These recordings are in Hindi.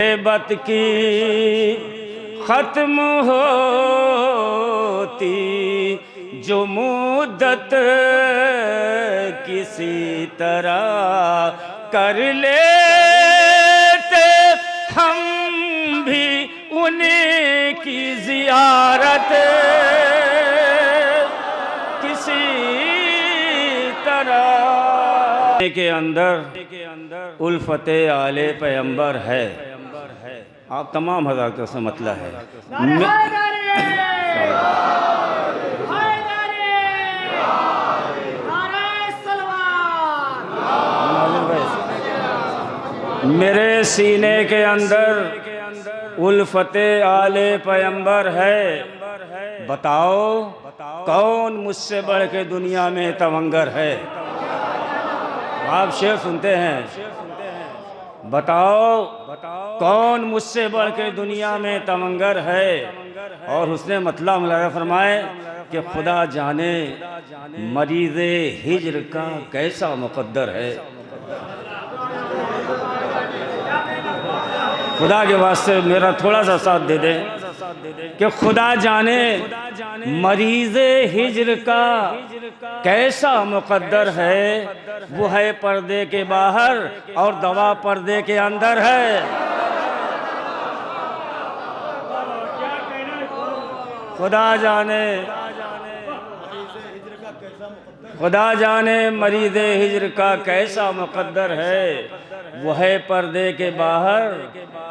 गैबत की खत्म होती जो मुद्दत किसी तरह कर लेते हम भी उन्हीं की जियारत किसी तरह के अंदर उल्फते आले पैगंबर है। आप तमाम हज़रातों से मतला है। मेरे सीने के अंदर उल्फते आले पैगंबर है। बताओ कौन मुझसे बढ़ के दुनिया में तवंगर है। आप शेर सुनते हैं, बताओ कौन मुझसे बढ़ के दुनिया में तवंगर है। और उसने मतलब मुलाज़ा फरमाए कि खुदा जाने मरीज़े हिज्र का कैसा मुक़द्दर है। खुदा के वास्ते मेरा थोड़ा सा साथ दे दें कि खुदा जाने मरीज़े हिज्र का कैसा मुक़द्दर है। वो है पर्दे के बाहर और दवा पर्दे के अंदर है। खुदा जाने मरीज़े हिज्र का कैसा मुक़द्दर है। वो है पर्दे के बाहर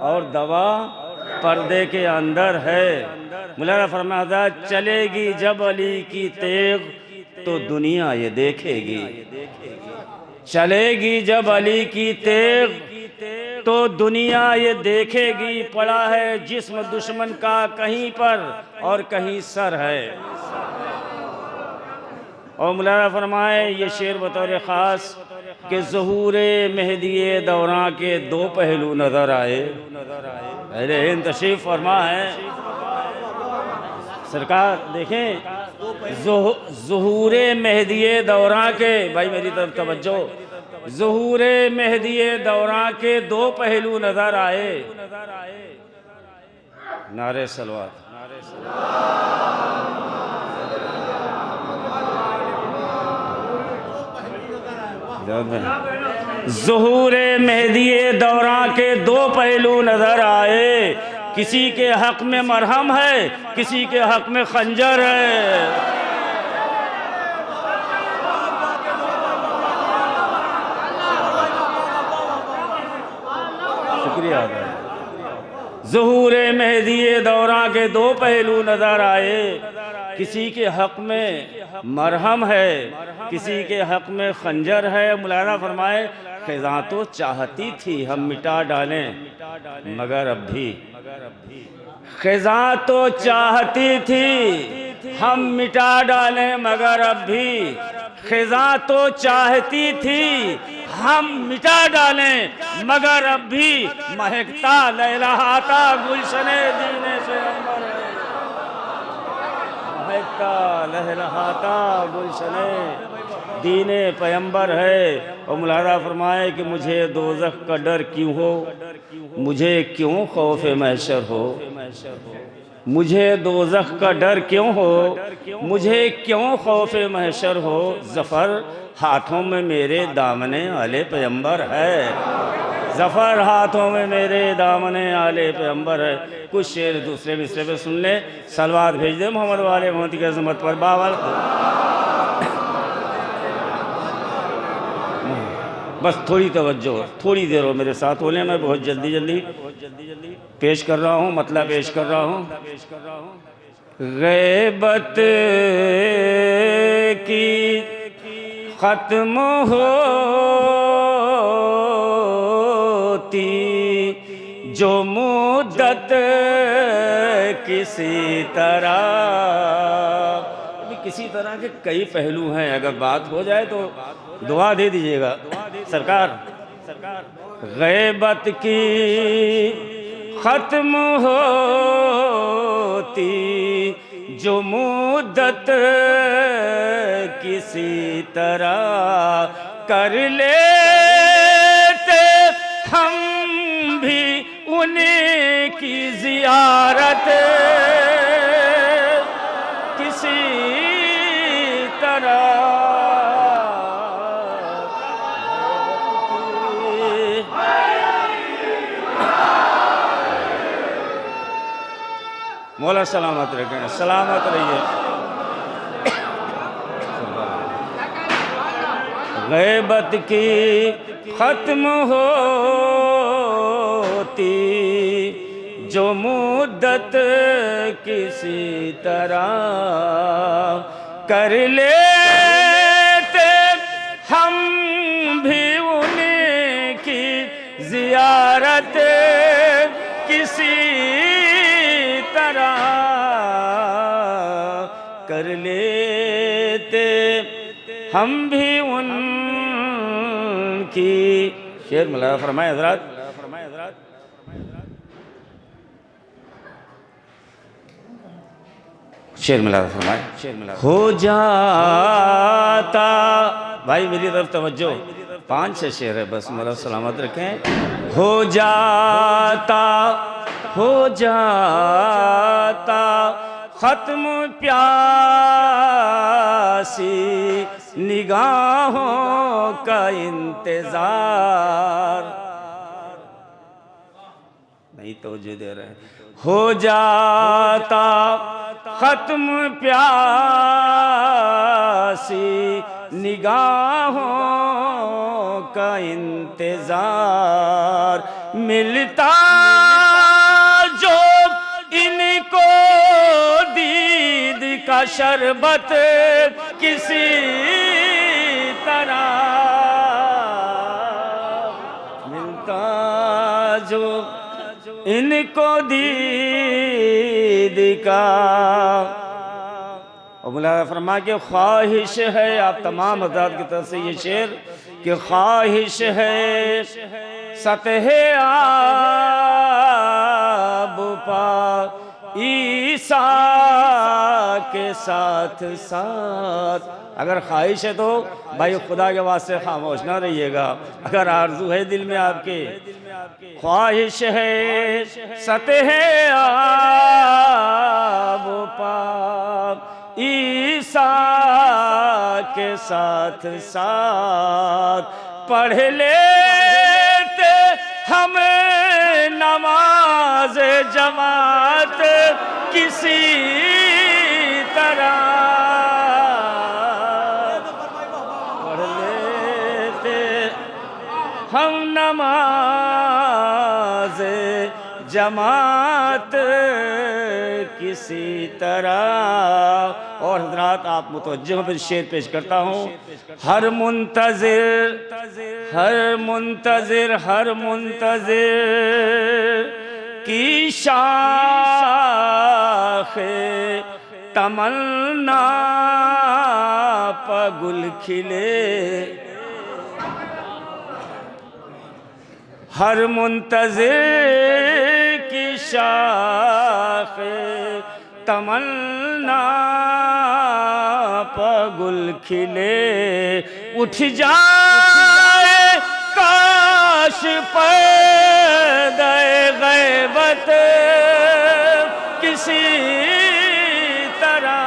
और दवा पर्दे के अंदर है। मुलाज़ा फरमाता चलेगी जब अली की तेग तो दुनिया ये देखेगी। चलेगी जब अली की तेग तो दुनिया ये देखेगी। पड़ा है जिस्म दुश्मन का कहीं पर और कहीं सर है। और मुलाज़ा फरमाए ये शेर बतौर ख़ास कि ज़हूरे मेहदीए दौरां के दो पहलू नज़र आए। अरे हिंद तशरीफ़ फरमा है सरकार। देखें ज़हूरे मेहदीए दौरां के, भाई मेरी तरफ तवज्जो, ज़हूरे मेहदीए दौरां के दो पहलू नज़र आए। नारे सलवात। ज़हूरे मेहदीए दौरां के दो पहलू नज़र आए। किसी के हक़ में मरहम है, किसी के हक़ में खंजर है। शुक्रिया। ज़हूरे मेहदीए दौरां के दो पहलू नज़र आए। किसी के हक़ में मरहम है, किसी के हक़ में खंजर है। मुलाज़ा फरमाए ख़िज़ा तो चाहती थी हम मिटा डालें मगर अब भी। ख़िज़ा तो चाहती थी हम मिटा डालें मगर अब भी। ख़िज़ा तो चाहती थी हम मिटा डालें मगर अब भी। महकता लहलहाता गुलशने दीने से अंबर है। महकता लहलहाता गुलशने दीने पैगंबर है। और मुलाज़ा फरमाए कि मुझे दोज़ख का डर क्यों हो, मुझे क्यों खौफ महशर हो। मुझे दोज़ख का डर क्यों हो, मुझे क्यों खौफ महशर हो। ज़फ़र हाथों में मेरे दामने आले पैगंबर है। ज़फ़र हाथों में मेरे दामने आले पैगंबर है। कुछ शेर दूसरे मिसरे पे सुन ले। सलवात भेज दे मोहम्मद वाले मोहम्मद की अज़मत पर। बावल बस थोड़ी तवज्जो, थोड़ी देर हो मेरे साथ होने। मैं बहुत जल्दी पेश कर रहा हूँ, मतलब पेश कर रहा हूँ। गैबत की ख़त्म होती जो मुद्दत किसी तरह। किसी तरह के कई पहलू हैं, अगर बात हो जाए तो दुआ दे दीजिएगा सरकार। गैबत की ख़त्म होती जो मुद्दत किसी तरह कर लेते हम भी उन उनकी जियारत किसी तरह मौला सलामत रखें, सलामत रहिए। गैबत की ख़त्म होती जो मुद्दत किसी तरह कर लेते हम भी उनकी ज़ियारत किसी तरह कर लेते हम भी उनकी। शेर मिला फरमाए हज़रात, शेर मिला फरमाए, शेर मिला हो जाता। भाई मेरी तरफ तवज्जो, 5-6 शेर है बस, मौला सलामत रखें। हो जाता ख़त्म प्यासी निगाहों का इंतज़ार। नहीं तवज्जो दे रहे। हो जाता ख़त्म प्यासी निगाहों का इंतज़ार, मिलता जो इनको दीद का शरबत किसी तरह, मिलता जो इनको दीद का। और मौलाना फरमा के ख्वाहिश है, आप तमाम हज़रात की तरफ से ये शेर कि ख्वाहिश है सतह आब पा ईसा के साथ साथ। अगर ख्वाहिश है तो भाई खुदा के वास्ते खामोश ना रहिएगा। अगर आरज़ू है दिल में आपके, ख्वाहिश है सतह आब पा ईसा के साथ साथ, पढ़ लेते हम नमाज जमात किसी तरह, पढ़ लेते हम नमाज जमात किसी तरह। और हज़रात आप मुतवज्जो पर शेर पेश करता हूँ। हर मुंतज़िर की शाखे तमन्ना पर गुल खिले, हर मुंतज़िर की शाखे तमन्ना पर गुल खिले, उठ जाए काश पर्दे गैबत किसी तरह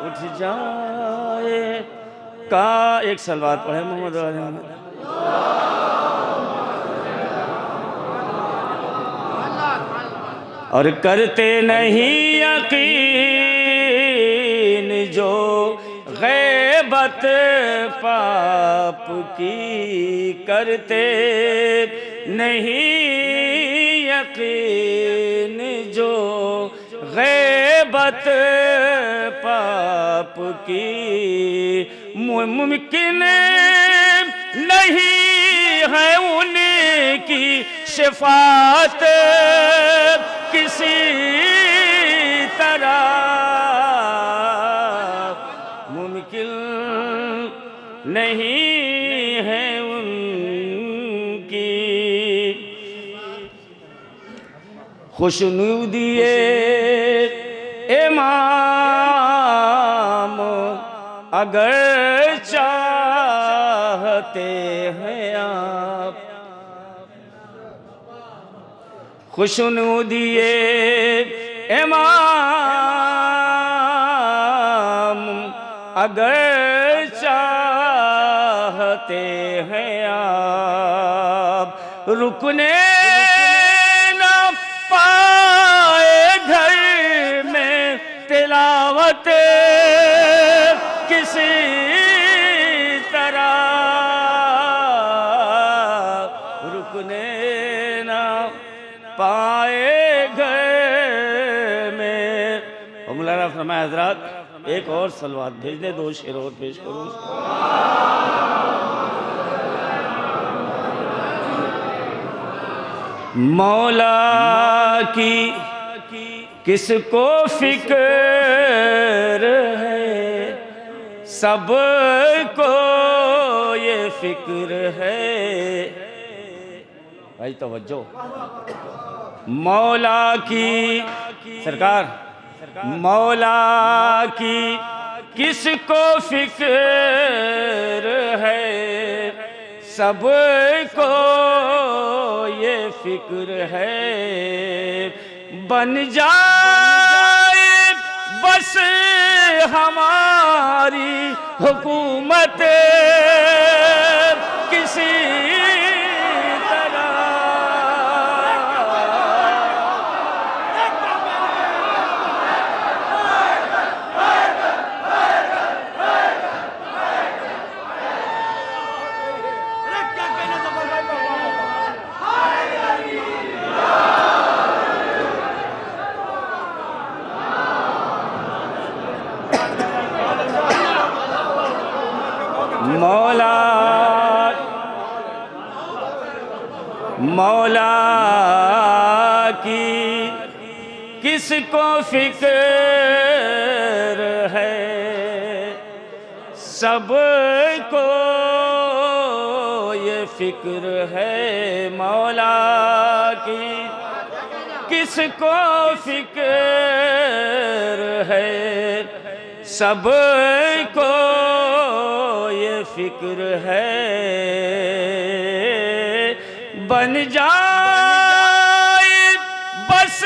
उठ जाए का। एक सलवात पढ़े मोहम्मद वाले में। और करते नहीं यकीन जो गैबत पाप की, करते नहीं यकीन जो गैबत पाप की, मुमकिन नहीं है उनकी शफाअत किसी तरह, मुमकिन नहीं है उनकी। खुशनुदिए इमाम अगर चाहते हैं आप, खुशनु दिए इमाम अगर चाहते हैं आप, रुकने न पाए घर में तिलावत किसी तरह, रुकने न पाए घर में। और मौलाना फरमाया हजरात एक और सलवात भेज दे, 2 शेर और पेश करूँ। मौला की किसको फिक्र है, सबको ये फिक्र है। भाई तवज्जो, मौला की सरकार, मौला की किसको फिक्र है, सबको ये फिक्र है। बन जाए बस हमारी हुकूमत किसी मौला मौला की किसको फिक्र है, सबको ये फिक्र है। मौला की किसको फिक्र है, सबको ये फिक्र है। बन जाए बस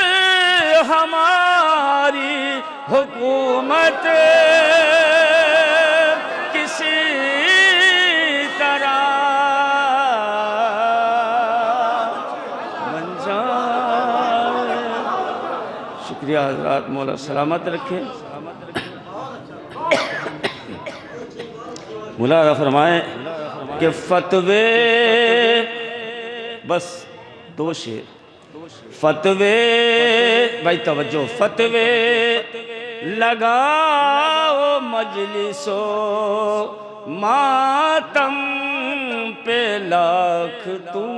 हमारी हुकूमत किसी तरह, बन जाए। शुक्रिया हज़रात, मौला सलामत रखे। मौला फरमाए कि फतवे, बस 2 शेर, फतवे, भाई तवज्जो, फतवे लगाओ मजलिसो मातम पे लाख तुम।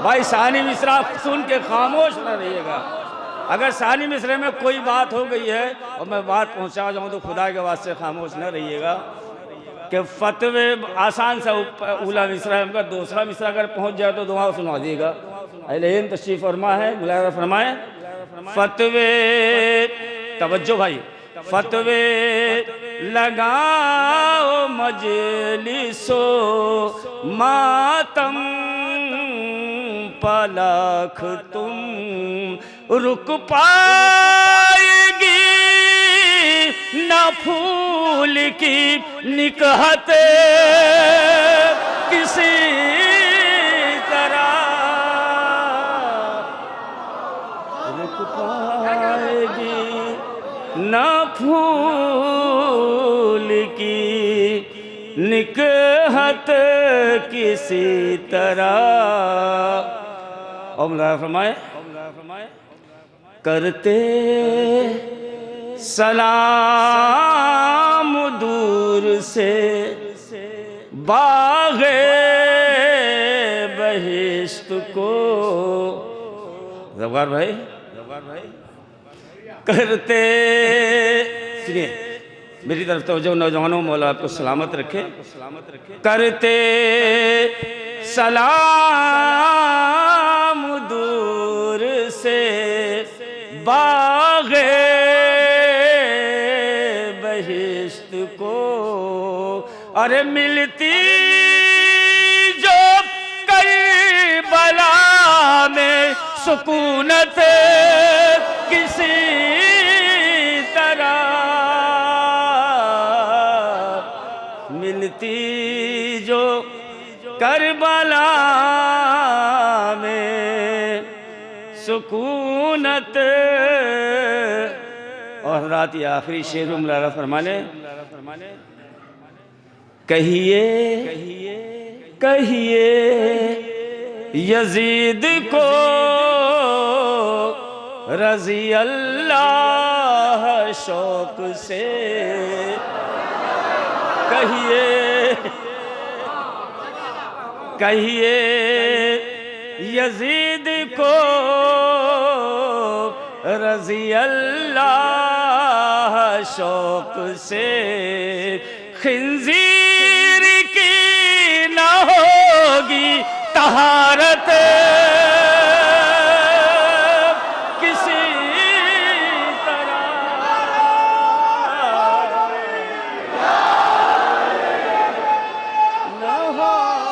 भाई सानी मिसरा सुन के खामोश न रहिएगा। अगर सानी मिसरे में कोई बात हो गई है और मैं बात पहुंचा जाऊं तो खुदा के वास्ते खामोश न रहिएगा। कि फतवे आसान सा उला मिसरा है, दूसरा मिसरा अगर पहुंच जाए तो दुआ सुना दिएगा। अहले तशरीफ फरमा है, मुलाज़ा फरमाए फतवे, तवज्जो भाई, फतवे लगाओ मजलिसो मातम पलाख तुम, रुक पाएगी न फूल की निकहत किसी तरह, रुक पाएगी न फूल की निकहत किसी तरह। और मौलाना फरमाए करते सलाम दूर से बाग़े बहिश्त को। ज़फ़र भाई करते, सुनिए मेरी तरफ तवज्जो नौजवानों, मौला आपको सलामत रखे। करते सलाम दूर से बाग़े बहिश्त को, अरे मिलती जो करबला सुकूनत किसी तरह मिलती जो करबला में सुकूनत। और रात ये आखिरी शेर मुलारा फरमाने, कहिए कहिए यजीद को रज़ी अल्लाह शौक से, कहिए कहिए यजीद को रज़ी अल्लाह शौक से, खिंजीर की न होगी तहारत किसी तरह। न होगी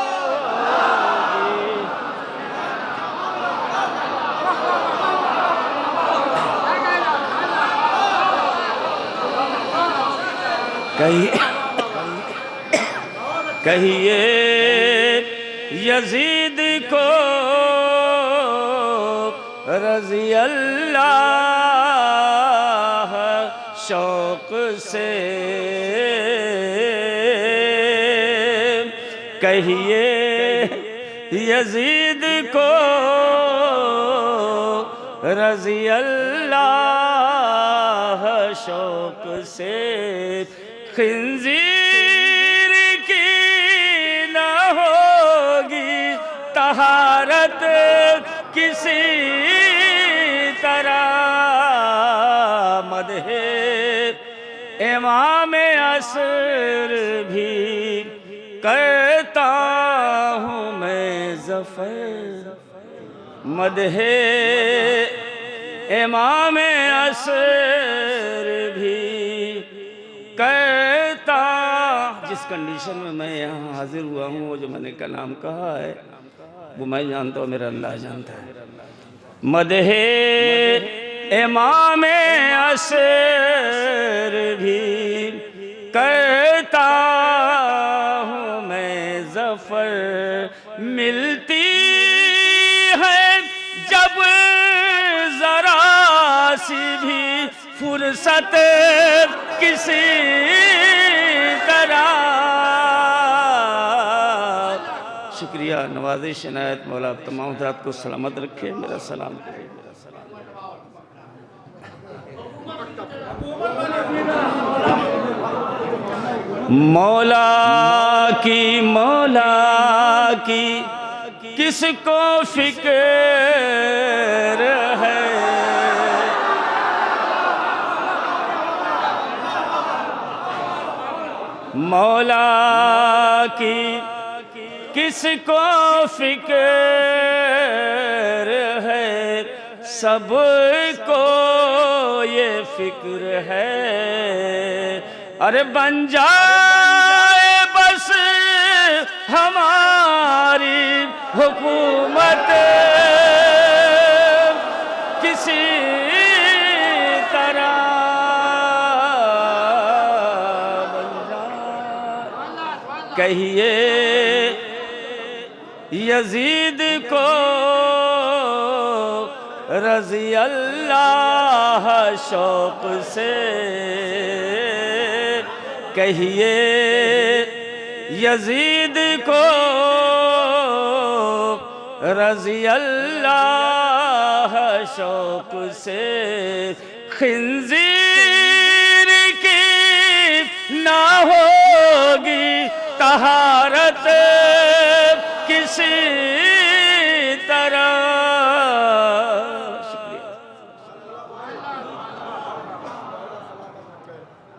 कहिए यजीद को रज़ी अल्लाह शौक से, कहिए यजीद को रज़ी अल्लाह शौक से, खिंजीर की न होगी तहारत किसी तरह। मदहे इमाम असर भी करता हूँ मैं ज़फ़र, मदहे इमाम असर भी करता। जिस कंडीशन में मैं यहाँ हाजिर हुआ हूँ, वो जो मैंने कलाम कहा है वो मैं जानता हूँ, मेरा अल्लाह जानता है। मदहे इमाम असर भी करता हूँ मैं ज़फ़र, मिलती है जब ज़रा सी भी फुर्सत किसी तरह। शुक्रिया, नवाज़िश इनायत मौला आप तमाम हज़रात को सलामत रखे। मेरा सलाम करिए। मौला की किसको फिक्र है, मौला की किसको फिक्र है, सबको ये फिक्र है। अरे बन जाए बस हमारी हुकूमत किसी तरह, बन जाए। कहिए यजीद को रज़ी अल्लाह शौक से, कहिए यजीद को रज़ी अल्लाह शौक से, खिंजीर की ना होगी तहारत किसी